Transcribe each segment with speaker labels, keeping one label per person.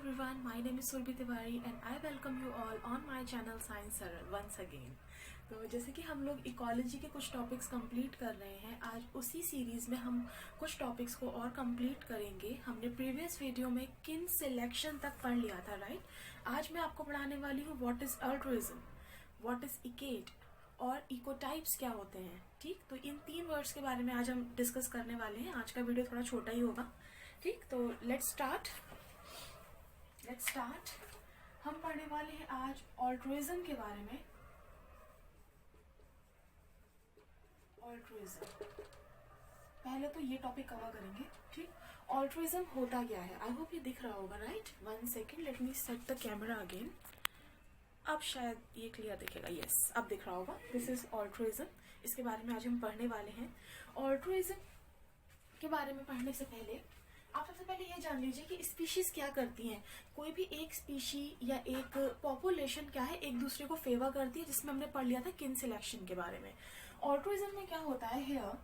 Speaker 1: everyone, my name is Surbi Tiwari and I welcome you all on my channel Science Saral once again. तो जैसे कि हम लोग ecology के कुछ टॉपिक्स कंप्लीट कर रहे हैं, आज उसी सीरीज़ में हम कुछ टॉपिक्स को और कंप्लीट करेंगे. हमने प्रीवियस वीडियो में किन सिलेक्शन तक पढ़ लिया था, राइट. आज मैं आपको पढ़ाने वाली हूँ what is altruism, what is ecad और इकोटाइप्स क्या होते हैं. ठीक, तो इन 3 वर्ड्स के बारे में आज हम डिस्कस करने वाले हैं. आज का वीडियो थोड़ा छोटा ही होगा. ठीक, तो लेट्स स्टार्ट. हम पढ़ने वाले हैं आज अल्ट्रुइज्म के बारे में. अल्ट्रुइज्म पहले तो ये टॉपिक कवर करेंगे. ठीक, अल्ट्रुइज्म होता क्या है. आई होप ये दिख रहा होगा, right. 1 second, let me set the camera again. अब शायद ये क्लियर दिखेगा. यस, अब दिख रहा होगा. This is altruism. इसके बारे में आज हम पढ़ने वाले हैं. अल्ट्रुइज्म के बारे में पढ़ने से पहले आप सबसे पहले ये जान लीजिए कि स्पीशीज क्या करती हैं. कोई भी एक स्पीशी या एक पॉपुलेशन क्या है, एक दूसरे को फेवर करती है, जिसमें हमने पढ़ लिया था किन सिलेक्शन के बारे में. अल्ट्रुइज्म में क्या होता है, here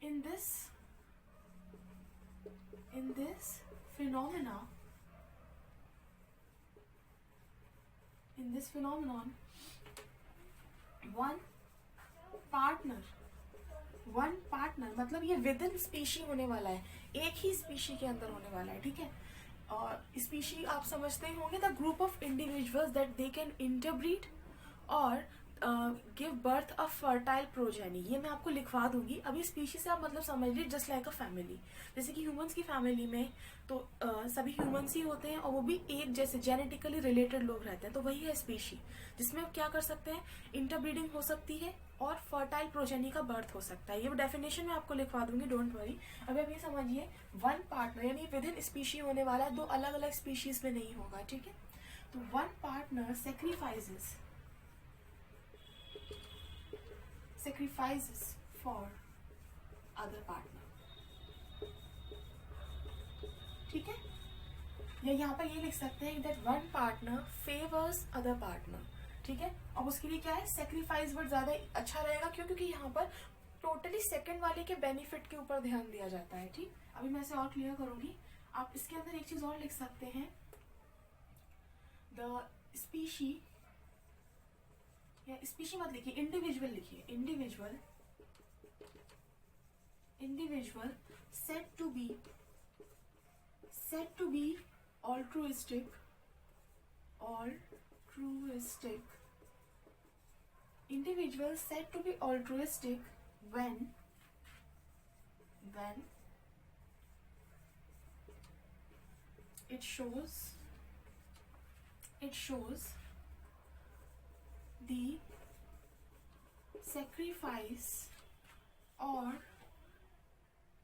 Speaker 1: in this phenomenon one partner मतलब ये विद इन स्पीशी होने वाला है, एक ही स्पीशी के अंदर होने वाला है. ठीक है, और स्पीशी आप समझते ही होंगे, the group of individuals that they can interbreed और give birth a fertile progeny. ये मैं आपको लिखवा दूंगी. अभी स्पीशी से आप मतलब समझ लीजिए जस्ट लाइक अ फैमिली. जैसे कि ह्यूमंस की फैमिली में तो सभी ह्यूमंस ही होते हैं और वो भी एक जैसे जेनेटिकली रिलेटेड लोग रहते हैं. तो वही है स्पीशी, जिसमें आप क्या कर सकते हैं, इंटरब्रीडिंग हो सकती है और फर्टाइल प्रोजेनी का बर्थ हो सकता है. ये डेफिनेशन मैं आपको लिखवा दूंगी, डोंट वरी. अभी आप ये समझिए, वन पार्टनर यानी विद इन स्पीशी होने वाला है, 2 अलग अलग स्पीशीज में नहीं होगा. ठीक है, तो one partner sacrifices for other partner. ठीक है, या यहाँ पर ये लिख सकते हैं that one partner favors other partner. ठीक है, अब उसके लिए क्या है, सेक्रीफाइस वर्ड ज्यादा अच्छा रहेगा. क्यों? क्योंकि यहाँ पर टोटली सेकंड वाले के बेनिफिट के ऊपर ध्यान दिया जाता है. ठीक, अभी मैं इसे और क्लियर करूंगी. आप इसके अंदर एक चीज और लिख सकते हैं, द स्पीशी, या स्पीशी मत लिखिए, इंडिविजुअल लिखिए. Individual said to be altruistic individual said to be altruistic when it shows the sacrifice or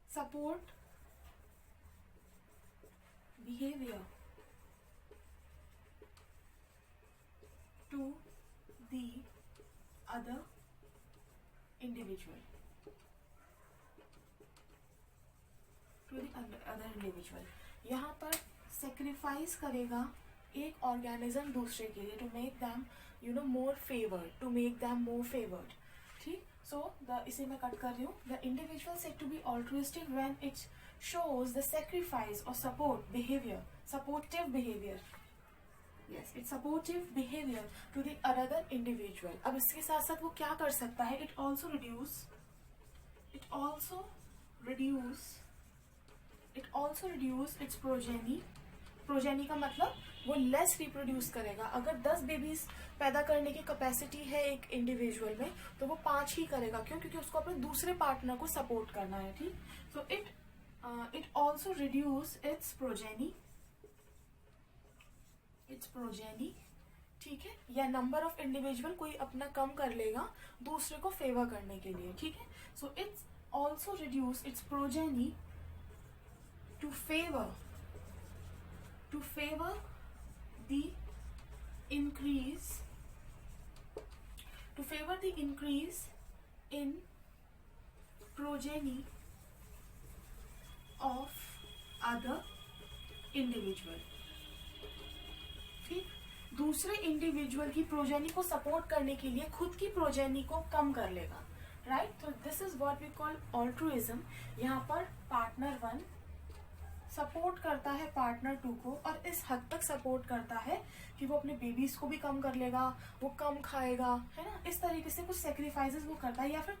Speaker 1: support behavior to the other individual. यहाँ पर सेक्रीफाइस करेगा एक ऑर्गेनिज्म दूसरे के लिए, to make them more favoured. ठीक, सो इसे मैं कट कर रही हूँ. The individual said to be altruistic when it shows the sacrifice और supportive behaviour to the other individual. अब इसके साथ साथ वो क्या कर सकता है, it also reduce its progeny का मतलब वो लेस रिप्रोड्यूस करेगा. अगर 10 बेबीज पैदा करने की कैपेसिटी है एक इंडिविजुअल में, तो वो 5 ही करेगा. क्यों? क्योंकि उसको अपने दूसरे पार्टनर को सपोर्ट करना है. ठीक, so it also reduce its progeny. ठीक है, या नंबर ऑफ इंडिविजुअल कोई अपना कम कर लेगा दूसरे को फेवर करने के लिए. ठीक है, so it's also reduce its progeny to favour the increase in progeny of other individual. ठीक, दूसरे इंडिविजुअल की प्रोजेनी को सपोर्ट करने के लिए खुद की प्रोजेनी को कम कर लेगा. राइट, तो this is what we call altruism. यहाँ पर पार्टनर 1 सपोर्ट करता है पार्टनर 2 को, और इस हद तक सपोर्ट करता है कि वो अपने बेबीज को भी कम कर लेगा, वो कम खाएगा, है ना, इस तरीके से कुछ सेक्रीफाइसेस वो करता है, या फिर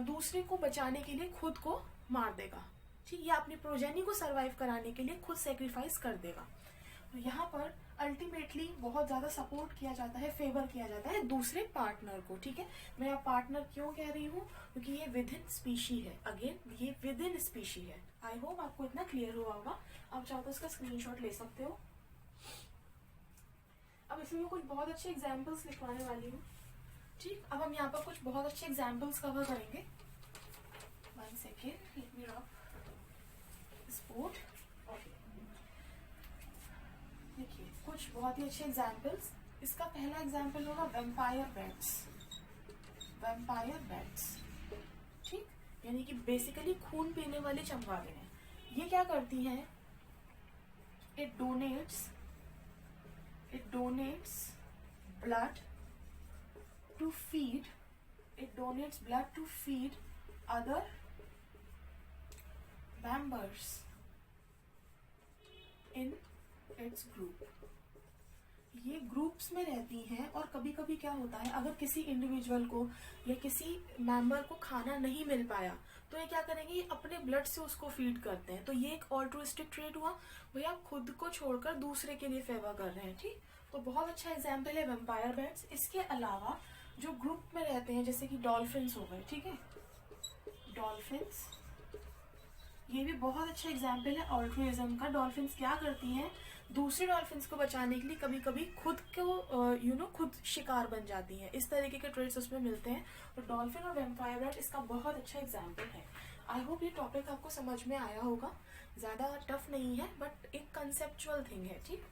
Speaker 1: दूसरे को बचाने के लिए खुद को मार देगा, ठीक, या अपनी प्रोजेनी को सरवाइव कराने के लिए खुद सेक्रीफाइस कर देगा। तो यहाँ पर अल्टीमेटली बहुत ज्यादा सपोर्ट किया जाता है, फेवर किया जाता है दूसरे पार्टनर को, ठीक है। मैं अब पार्टनर क्यों कह रही हूँ, क्योंकि ये विद इन स्पीशी है, अगेन ये विद इन स्पीशी है। आई होप आपको इतना क्लियर हुआ होगा। आप चाहो तो इसका स्क्रीनशॉट ले सकते हो। अब इसमें कुछ बहुत अच्छे एग्जाम्पल्स लिखवाने वाली हूँ, ठीक। अब हम यहाँ पर कुछ बहुत अच्छे एग्जाम्पल्स कवर करेंगे। 1 सेकेंड, लेट मी रब स्पोर्ट। देखिए कुछ बहुत ही अच्छे एग्जाम्पल्स। इसका पहला एग्जाम्पल होगा वैम्पायर बैट्स। वैम्पायर बैट्स, ठीक, यानी कि बेसिकली खून पीने वाली चमगादड़ हैं। ये क्या करती हैं, it donates blood to feed other members in its group। ये ग्रुप्स में रहती हैं, और कभी कभी क्या होता है, अगर किसी इंडिविजुअल को या किसी मेंबर को खाना नहीं मिल पाया तो ये क्या करेंगे, ये अपने ब्लड से उसको फीड करते हैं। तो ये एक ऑल्ट्रुइस्टिक ट्रेड हुआ, भैया आप खुद को छोड़कर दूसरे के लिए फेवर कर रहे हैं, ठीक। तो बहुत अच्छा एग्जाम्पल है वैम्पायर बैट्स। इसके अलावा जो ग्रुप में रहते हैं, जैसे कि डॉल्फिन्स हो गए, ठीक है, डॉल्फिन्स, ये भी बहुत अच्छा एग्जाम्पल है ऑल्ट्रुइज्म का। डॉल्फिन्स क्या करती हैं, दूसरे डॉल्फिन्स को बचाने के लिए कभी कभी खुद को खुद शिकार बन जाती हैं। इस तरीके के ट्रेड्स उसमें मिलते हैं। तो डॉल्फिन और वैम्पायर बैट इसका बहुत अच्छा एग्जाम्पल है। आई होप ये टॉपिक आपको समझ में आया होगा। ज्यादा टफ नहीं है, बट एक कंसेप्चुअल थिंग है, ठीक।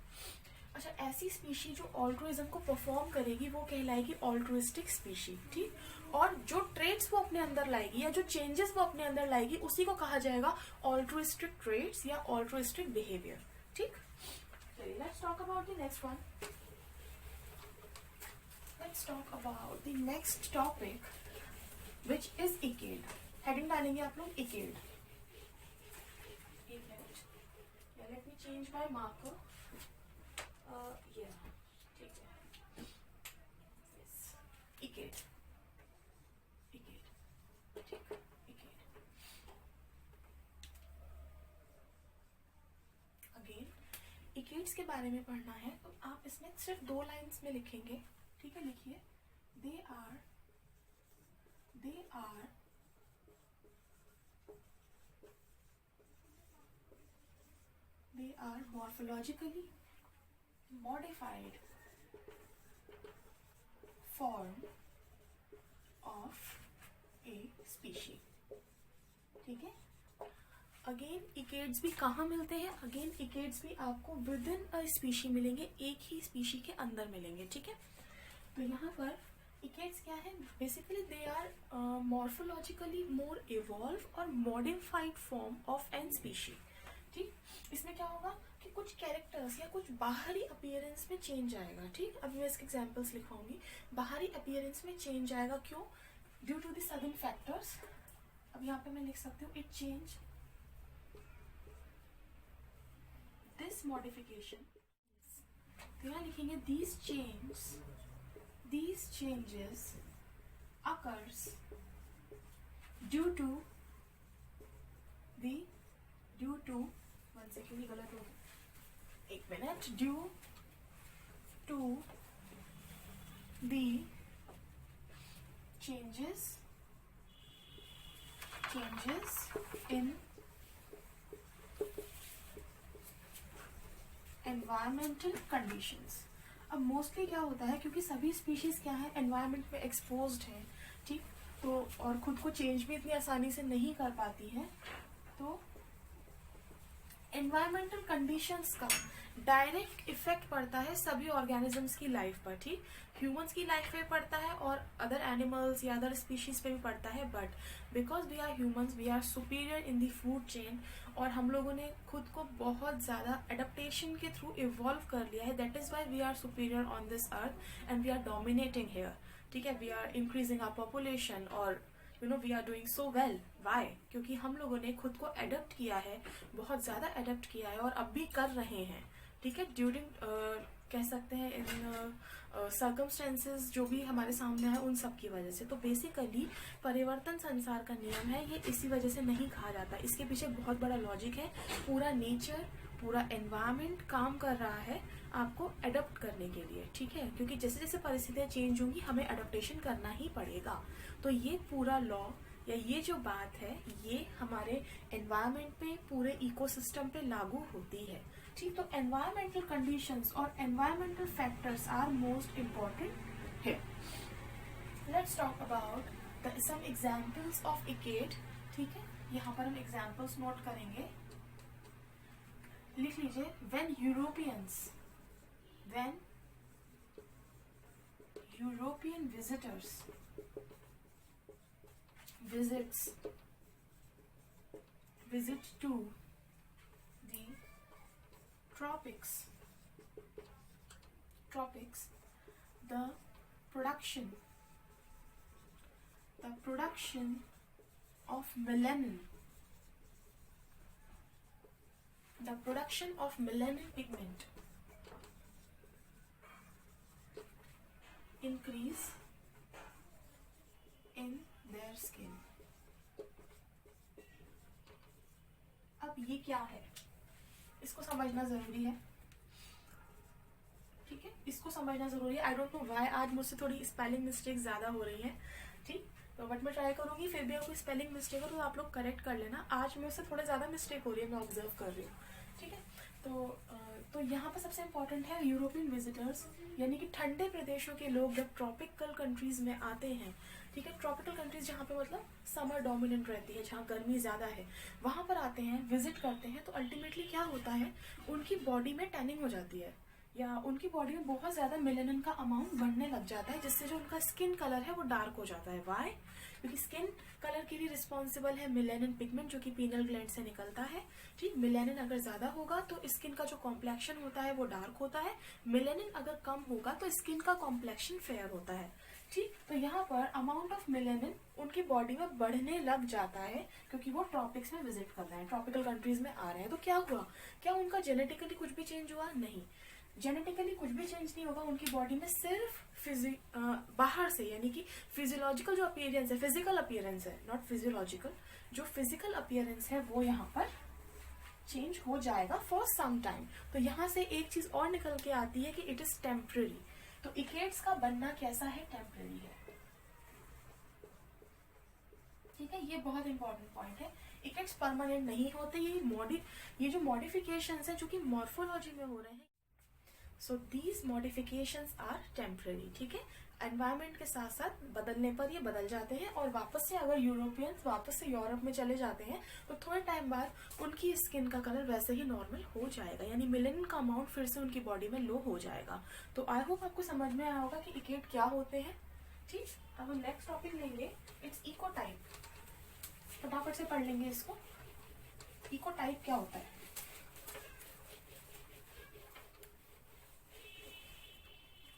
Speaker 1: अच्छा, ऐसी स्पीशी जो ऑल्ट्रुइज्म को परफॉर्म करेगी वो कहलाएगी ऑल्ट्रुइस्टिक स्पीशी, ठीक। और जो ट्रेड्स वो अपने अंदर लाएगी या जो चेंजेस वो अपने अंदर लाएगी उसी को कहा जाएगा ऑल्ट्रुइस्टिक ट्रेड्स या ऑल्ट्रुइस्टिक बिहेवियर, ठीक। चलिए let's talk about the next one. Let's talk about the next topic which is ecad. Heading डालेंगे आप लोग ecad. Let me change my marker. ठीक है, इकेड, ठीक, इकेड। अगेन इकेड्स के बारे में पढ़ना है, तो आप इसमें सिर्फ 2 लाइन्स में लिखेंगे, ठीक है। लिखिए, they are morphologically modified form of a species, ठीक है। अगेन इकेड्स भी कहाँ मिलते हैं, अगेन इकेड्स भी आपको विद इन अ स्पीशी मिलेंगे, एक ही स्पीशी के अंदर मिलेंगे, ठीक है। तो यहाँ पर इकेड्स क्या है, basically they are morphologically more evolve और modified form of an species, ठीक। इसमें क्या होगा कि कुछ कैरेक्टर्स या कुछ बाहरी अपीयरेंस में चेंज आएगा, ठीक। अभी मैं इसके एग्जांपल्स लिखवाऊंगी। बाहरी अपीयरेंस में चेंज आएगा, क्यों, due to the sudden factors. अब यहाँ पे मैं लिख सकती हूँ, इट चेंज दिस मॉडिफिकेशन, तो यहाँ लिखेंगे these changes occurs due to one second, ये गलत हो गया, एक minute, due to the changes in environmental conditions। अब मोस्टली क्या होता है, क्योंकि सभी स्पीशीज क्या है, एनवायरनमेंट में एक्सपोज्ड है, ठीक। तो और खुद को चेंज भी इतनी आसानी से नहीं कर पाती है, तो एनवायरमेंटल कंडीशंस का डायरेक्ट इफेक्ट पड़ता है सभी ऑर्गेनिजम्स की लाइफ पर, ठीक। ह्यूमंस की लाइफ पे पड़ता है और अदर एनिमल्स या अदर स्पीशीज पे भी पड़ता है, but because we are humans we are superior in the food chain, और हम लोगों ने खुद को बहुत ज़्यादा एडेप्टेशन के थ्रू इवॉल्व कर लिया है। That is why we are superior on this earth and we are dominating here, ठीक है। We are increasing our population, और you know we are doing so well. Why? क्योंकि हम लोगों ने खुद को एडप्ट किया है, बहुत ज़्यादा एडप्ट किया है और अब भी कर रहे हैं. ठीक है, ड्यूरिंग कह सकते हैं इन सर्कमस्टेंसेस जो भी हमारे सामने है उन सब की वजह से. तो बेसिकली परिवर्तन संसार का नियम है, ये इसी वजह से नहीं कहा जाता. इसके पीछे बहुत बड़ा लॉजिक है. पूरा नेचर, पूरा एनवायरनमेंट काम कर रहा है आपको एडप्ट करने के लिए. ठीक है, क्योंकि जैसे जैसे परिस्थितियाँ चेंज होंगी हमें एडप्टेशन करना ही पड़ेगा. तो ये पूरा लॉ या ये जो बात है ये हमारे एनवायरनमेंट पे, पूरे इकोसिस्टम पे लागू होती है. ठीक, तो एनवायरमेंटल कंडीशंस और environmental factors are most important है. Let's talk about some examples of ecad. ठीक है, यहाँ पर हम एग्जाम्पल्स नोट करेंगे. लिख लीजिए. When European visitors visit to the tropics, the production of melanin pigment increase in their skin. अब ये क्या है, इसको समझना जरूरी है. ठीक है, इसको समझना जरूरी है. आई डोंट नो व्हाई आज मुझसे थोड़ी स्पेलिंग मिस्टेक ज्यादा हो रही है. ठीक, तो बट मैं ट्राई करूंगी. फिर भी अगर कोई स्पेलिंग मिस्टेक हो तो आप लोग करेक्ट कर लेना. आज मेरे से थोड़ा ज्यादा मिस्टेक हो रही है, मैं ऑब्जर्व कर रही हूँ. ठीक है, तो यहाँ पर सबसे इम्पोर्टेंट है यूरोपियन विजिटर्स, यानी कि ठंडे प्रदेशों के लोग जब ट्रॉपिकल कंट्रीज में आते हैं. ठीक है, ट्रॉपिकल कंट्रीज जहाँ पे मतलब समर डोमिनेंट रहती है, जहाँ गर्मी ज़्यादा है, वहाँ पर आते हैं, विजिट करते हैं. तो अल्टीमेटली क्या होता है, उनकी बॉडी में टैनिंग हो जाती है या उनकी बॉडी में बहुत ज़्यादा मेलानिन का अमाउंट बढ़ने लग जाता है, जिससे जो उनका स्किन कलर है वो डार्क हो जाता है. वाई? क्योंकि स्किन कलर के लिए रिस्पॉन्सिबल है मेलानिन पिगमेंट जो कि पीनल ग्लैंड से निकलता है. ठीक, मेलानिन अगर ज़्यादा होगा तो स्किन का जो कॉम्प्लेक्शन होता है वो डार्क होता है. मेलानिन अगर कम होगा तो स्किन का कॉम्प्लेक्शन फेयर होता है. ठीक, तो यहाँ पर अमाउंट ऑफ मेलानिन उनकी बॉडी में बढ़ने लग जाता है क्योंकि वो ट्रॉपिक्स में विजिट कर रहे हैं, ट्रॉपिकल कंट्रीज में आ रहे हैं. तो क्या हुआ, क्या उनका जेनेटिकली कुछ भी चेंज हुआ? नहीं, जेनेटिकली कुछ भी चेंज नहीं होगा. उनकी बॉडी में सिर्फ बाहर से, यानी कि फिजियोलॉजिकल जो अपीयरेंस है, फिजिकल अपीयरेंस है, नॉट फिजियोलॉजिकल, जो फिजिकल अपीयरेंस है वो यहाँ पर चेंज हो जाएगा फॉर सम टाइम. तो यहाँ से एक चीज और निकल के आती है कि इट इज टेम्पररी. तो इकेट्स का बनना कैसा है? टेम्पररी है. ठीक है, ये बहुत इंपॉर्टेंट पॉइंट है. इकेट्स परमानेंट नहीं होते. ये जो मॉडिफिकेशंस हैं जो कि मॉर्फोलॉजी में हो रहे हैं, so these modifications are temporary. ठीक है, एनवायरनमेंट के साथ साथ बदलने पर ये बदल जाते हैं और वापस से अगर यूरोपियंस वापस से यूरोप में चले जाते हैं तो थोड़े टाइम बाद उनकी स्किन का कलर वैसे ही नॉर्मल हो जाएगा, यानी मेलानिन का अमाउंट फिर से उनकी बॉडी में लो हो जाएगा. तो आई होप आपको समझ में आया होगा कि इकेट क्या होते हैं. ठीक, अब हम नेक्स्ट टॉपिक लेंगे. It's ecotype. फटाफट से पढ़ लेंगे इसको. इकोटाइप क्या होता है?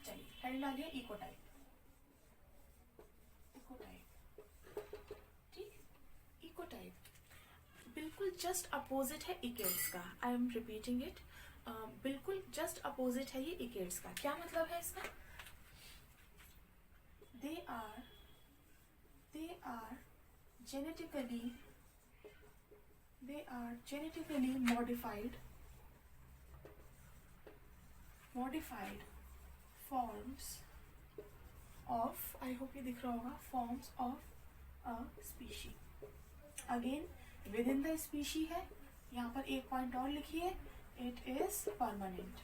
Speaker 1: चलिए हेड डालिए इकोटाइप. ठीक, इकोटाइप बिल्कुल जस्ट अपोजिट है इकेट्स का. I am repeating it. बिल्कुल जस्ट अपोजिट है ये इकेट्स का. क्या मतलब है इसका? They are genetically modified forms of, I hope ये दिख रहा होगा, forms of a species. Again within the species है. यहाँ पर एक पॉइंट और लिखिए, it is permanent.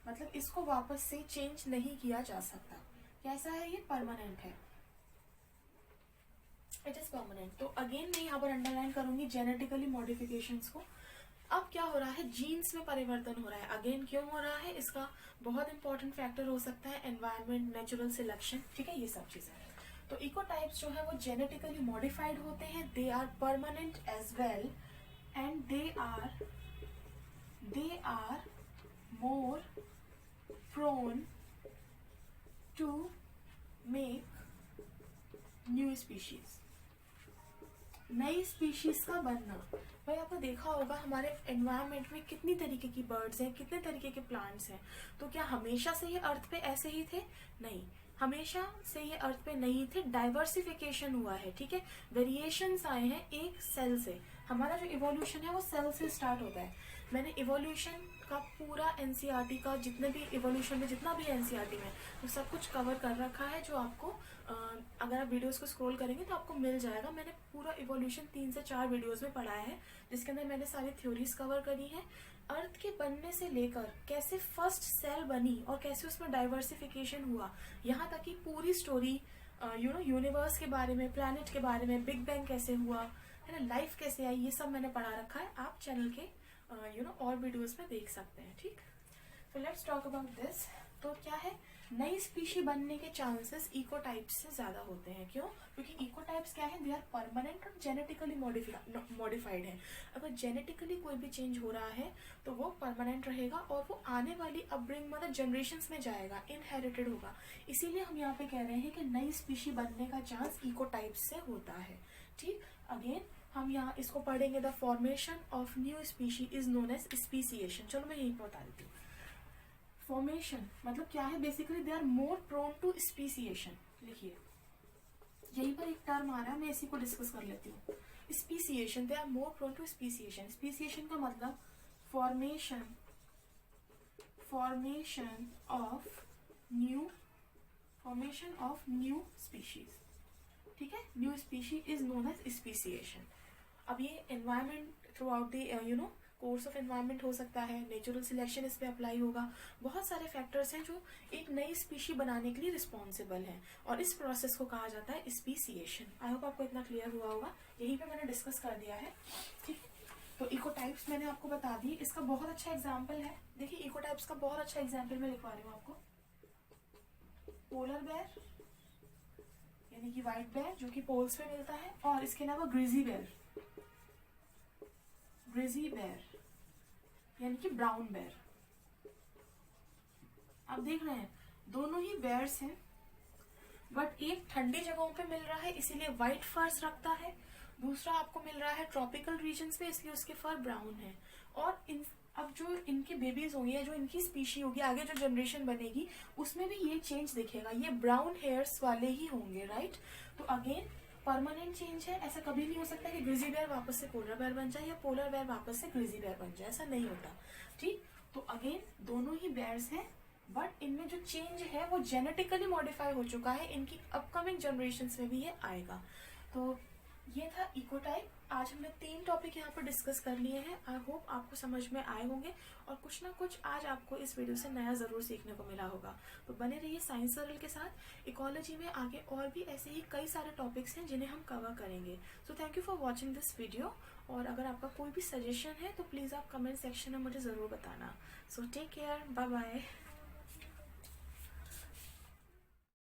Speaker 1: मतलब इसको वापस से चेंज नहीं किया जा सकता. कैसा है ये? परमानेंट है. It is permanent. तो अगेन मैं यहाँ पर अंडरलाइन करूंगी जेनेटिकली मॉडिफिकेशंस को. अब क्या हो रहा है? जीन्स में परिवर्तन हो रहा है. अगेन क्यों हो रहा है? इसका बहुत इंपॉर्टेंट फैक्टर हो सकता है एनवायरनमेंट, नेचुरल सिलेक्शन. ठीक है, ये सब चीजें. तो इकोटाइप्स जो है वो जेनेटिकली मॉडिफाइड होते हैं. They are permanent as well and they are more prone to make new species. नई स्पीशीज का बनना। भाई आपने देखा होगा हमारे एनवायरनमेंट में कितनी तरीके की बर्ड्स हैं, कितने तरीके के प्लांट्स हैं। तो क्या हमेशा से ये अर्थ पे ऐसे ही थे? नहीं, हमेशा से ये अर्थ पे नहीं थे, डाइवर्सिफिकेशन हुआ है, ठीक है। वेरिएशंस आए हैं एक सेल से। हमारा जो इवोल्यूशन है वो सेल से स्टार्ट होता है। मैंने इवोल्यूशन का पूरा एनसीईआरटी का जितने भी इवोल्यूशन में जितना भी एनसीईआरटी में वो सब कुछ कवर कर रखा है, जो आपको अगर आप वीडियोस को स्क्रॉल करेंगे तो आपको मिल जाएगा। मैंने पूरा इवोल्यूशन 3 से 4 वीडियोस में पढ़ाया है, जिसके अंदर मैंने सारी थ्योरीज कवर करी है। अर्थ के बनने से लेकर कैसे फर्स्ट सेल बनी और कैसे उसमें डाइवर्सिफिकेशन हुआ, यहाँ तक कि पूरी स्टोरी यूनिवर्स के बारे में, प्लैनेट के बारे में, बिग बैंग कैसे हुआ है ना, लाइफ कैसे आई, ये सब मैंने पढ़ा रखा है। आप चैनल के और वीडियोस में देख सकते हैं, ठीक। तो लेट्स टॉक अबाउट दिस। तो क्या है, नई स्पीशी बनने के चांसेस इकोटाइप्स से ज्यादा होते हैं। क्यों? क्योंकि इकोटाइप्स क्या है, दे आर परमानेंट और जेनेटिकली मॉडिफाइड है। अगर जेनेटिकली कोई भी चेंज हो रहा है तो वो परमानेंट रहेगा और वो आने वाली अपब्रिंग मतलब जनरेशंस में जाएगा, इनहेरिटेड होगा। इसीलिए हम यहाँ पे कह रहे हैं कि नई स्पीशी बनने का चांस इकोटाइप्स से होता है, ठीक। अगेन हम यहाँ इसको पढ़ेंगे, the formation of new species is known as speciation. चलो मैं यही बता देती हूँ। फॉर्मेशन मतलब क्या है, basically they are more prone to speciation. लिखिए, यहीं पर एक टर्म आ रहा है, मैं इसी को डिस्कस कर लेती हूँ। Speciation, they are more prone to speciation. Speciation का मतलब फॉर्मेशन ऑफ न्यू स्पीशीज, ठीक है। New species is known as speciation. अब ये environment throughout the course of environment हो सकता है, नेचुरल सिलेक्शन इस पे अप्लाई होगा। बहुत सारे फैक्टर्स हैं जो एक नई स्पीशी बनाने के लिए रिस्पॉन्सिबल हैं, और इस प्रोसेस को कहा जाता है स्पीसिएशन। आई होप आपको इतना क्लियर हुआ होगा, यहीं पे मैंने डिस्कस कर दिया है, ठीक है। तो इकोटाइप्स मैंने आपको बता दी। इसका बहुत अच्छा एग्जाम्पल है, देखिए इकोटाइप्स का बहुत अच्छा एग्जाम्पल मैं लिखवा रही हूँ आपको। पोलर बेयर यानी कि व्हाइट बेयर जो कि पोल्स पे मिलता है, और इसके अलावा ग्रिजी बेयर यानी कि ब्राउन बेयर। आप देख रहे हैं दोनों ही बेयर्स हैं, बट एक ठंडी जगहों पे मिल रहा है इसीलिए व्हाइट फर्स रखता है, दूसरा आपको मिल रहा है ट्रॉपिकल रीजन्स में इसलिए उसके फर ब्राउन है। और अब जो इनके बेबीज होंगे या जो इनकी स्पीशी होगी, आगे जो जनरेशन बनेगी उसमें भी ये चेंज दिखेगा, ये ब्राउन हेयर्स वाले ही होंगे, राइट। तो अगेन परमानेंट चेंज है, ऐसा कभी नहीं हो सकता कि ग्रिजी बेयर वापस से पोलर बेयर बन जाए या पोलर बेयर वापस से ग्रिजी बेयर बन जाए, ऐसा नहीं होता, ठीक। तो अगेन दोनों ही बेयर्स हैं, बट इनमें जो चेंज है वो जेनेटिकली मॉडिफाई हो चुका है, इनकी अपकमिंग जनरेशंस में भी ये आएगा। तो ये था इकोटाइप। आज हमने 3 टॉपिक यहाँ पर डिस्कस कर लिए हैं। आई होप आपको समझ में आए होंगे और कुछ ना कुछ आज आपको इस वीडियो से नया ज़रूर सीखने को मिला होगा। तो बने रहिए साइंस सरल के साथ। इकोलॉजी में आगे और भी ऐसे ही कई सारे टॉपिक्स हैं जिन्हें हम कवर करेंगे। So thank you for watching this video, और अगर आपका कोई भी सजेशन है तो प्लीज़ आप कमेंट सेक्शन में मुझे ज़रूर बताना। So take care, bye bye.